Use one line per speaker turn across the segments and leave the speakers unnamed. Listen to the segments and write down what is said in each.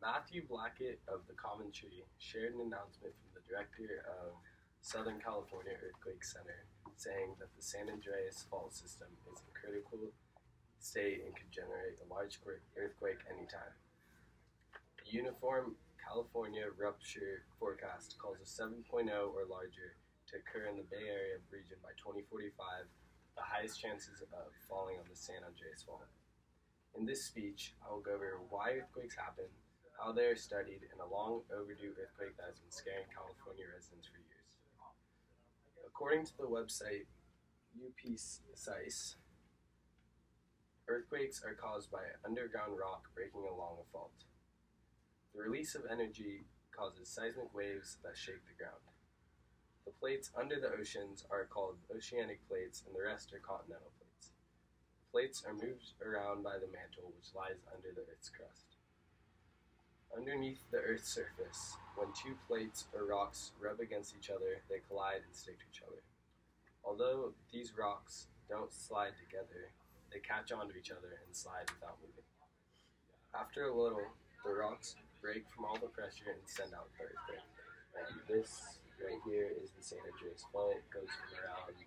Matthew Blackett of the Common Tree shared an announcement from the director of Southern California Earthquake Center saying that the San Andreas Fault System is in critical state and could generate a large earthquake anytime. The Uniform California Rupture Forecast calls a 7.0 or larger to occur in the Bay Area region by 2045, the highest chances of falling on the San Andreas Fault. In this speech, I will go over why earthquakes happen, how they are studied, and a long overdue earthquake that has been scaring California residents for years. According to the website UPSICE, earthquakes are caused by underground rock breaking along a fault. The release of energy causes seismic waves that shake the ground. The plates under the oceans are called oceanic plates, and the rest are continental plates. The plates are moved around by the mantle, which lies under the Earth's crust. Underneath the Earth's surface, when two plates or rocks rub against each other, they collide and stick to each other. Although these rocks don't slide together, they catch onto each other and slide without moving. After a little, the rocks break from all the pressure and send out the earthquake. And this right here is the San Andreas Fault. It goes from around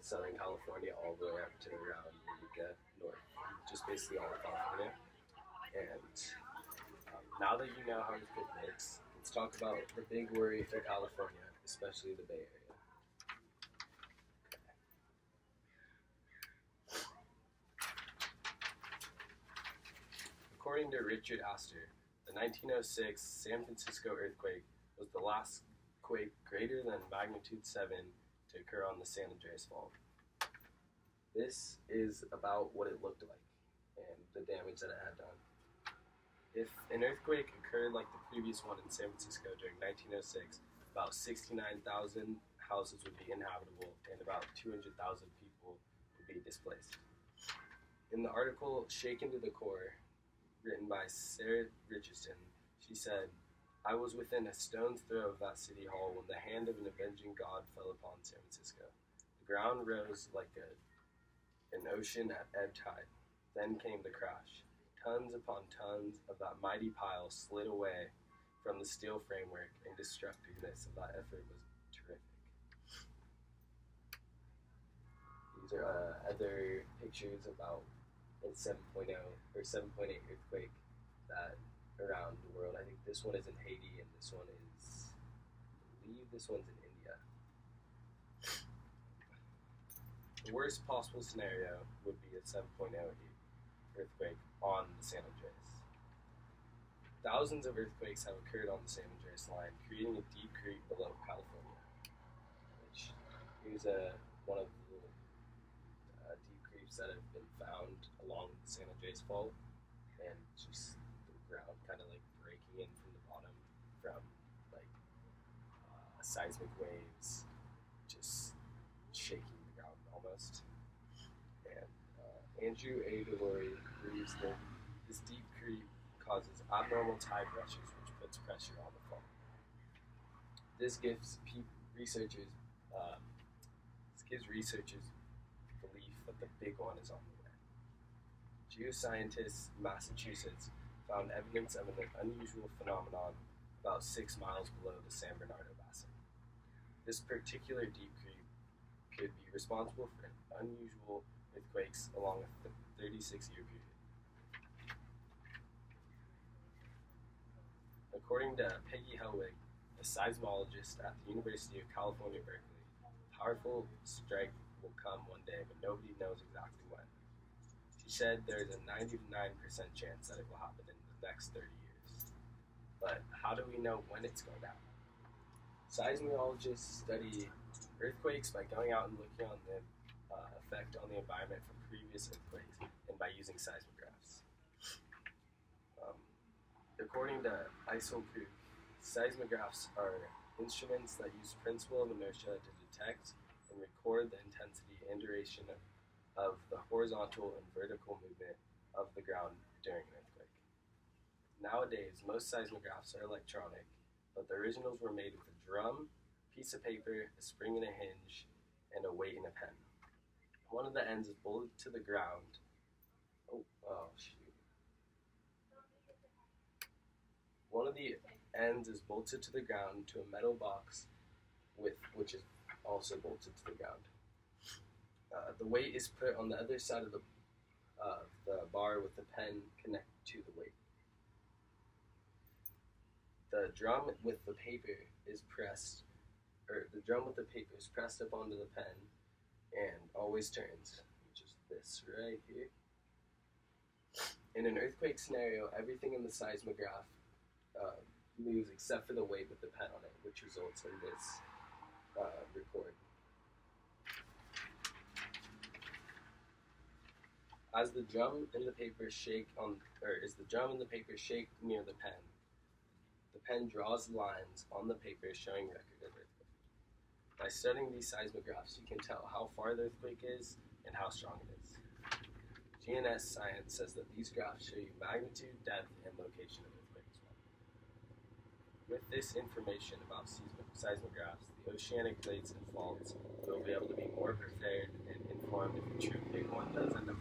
Southern California all the way up to around Eureka, north, just basically all of California. And now that you know how earthquake works, let's talk about the big worry for California, especially the Bay Area. According to Richard Astor, the 1906 San Francisco earthquake was the last quake greater than magnitude 7 to occur on the San Andreas Fault. This is about what it looked like and the damage that it had done. If an earthquake occurred like the previous one in San Francisco during 1906, about 69,000 houses would be inhabitable and about 200,000 people would be displaced. In the article Shaken to the Core, written by Sarah Richardson, she said, "I was within a stone's throw of that city hall when the hand of an avenging God fell upon San Francisco. The ground rose like an ocean at ebb tide. Then came the crash. Tons upon tons of that mighty pile slid away from the steel framework, and destructiveness of that effort was terrific." These are other pictures about a 7.0 or 7.8 earthquake that around the world. I think this one is in Haiti, and this one is, I believe this one's in India. The worst possible scenario would be a 7.0 earthquake on the San Andreas. Thousands of earthquakes have occurred on the San Andreas line, creating a deep creek below California. Which here's one of the deep creeks that have been found along the San Andreas Fault, and just the ground kind of like breaking in from the bottom from like seismic waves, just shaking the ground almost. And Andrew A. DeLory believes that this deep creek causes abnormal tide rushes, which puts pressure on the fault. This gives researchers belief that the big one is on the way. Geoscientists in Massachusetts found evidence of an unusual phenomenon about 6 miles below the San Bernardino Basin. This particular deep creek could be responsible for unusual earthquakes along a 36-year period. According to Peggy Helwig, a seismologist at the University of California, Berkeley, a powerful strike will come one day, but nobody knows exactly when. She said there is a 99% chance that it will happen in the next 30 years. But how do we know when it's going to happen? Seismologists study earthquakes by going out and looking on the effect on the environment from previous earthquakes and by using seismographs. According to ISOCRU, seismographs are instruments that use principle of inertia to detect and record the intensity and duration of the horizontal and vertical movement of the ground during an earthquake. Nowadays, most seismographs are electronic, but the originals were made with a drum, piece of paper, a spring and a hinge, and a weight and a pen. One of the ends is bolted to the ground. Oh shoot. One of the ends is bolted to the ground to a metal box which is also bolted to the ground. The weight is put on the other side of the bar with the pen connected to the weight. The drum with the paper is pressed up onto the pen and always turns, which is this right here. In an earthquake scenario, everything in the seismograph moves except for the weight with the pen on it, which results in this record. As the drum and the paper shake near the pen draws lines on the paper showing record of earthquake. By studying these seismographs, you can tell how far the earthquake is and how strong it is. GNS Science says that these graphs show you magnitude, depth, and location of earthquake as well. With this information about seismographs, the oceanic plates and faults, you'll be able to be more prepared and informed if a true big one does end up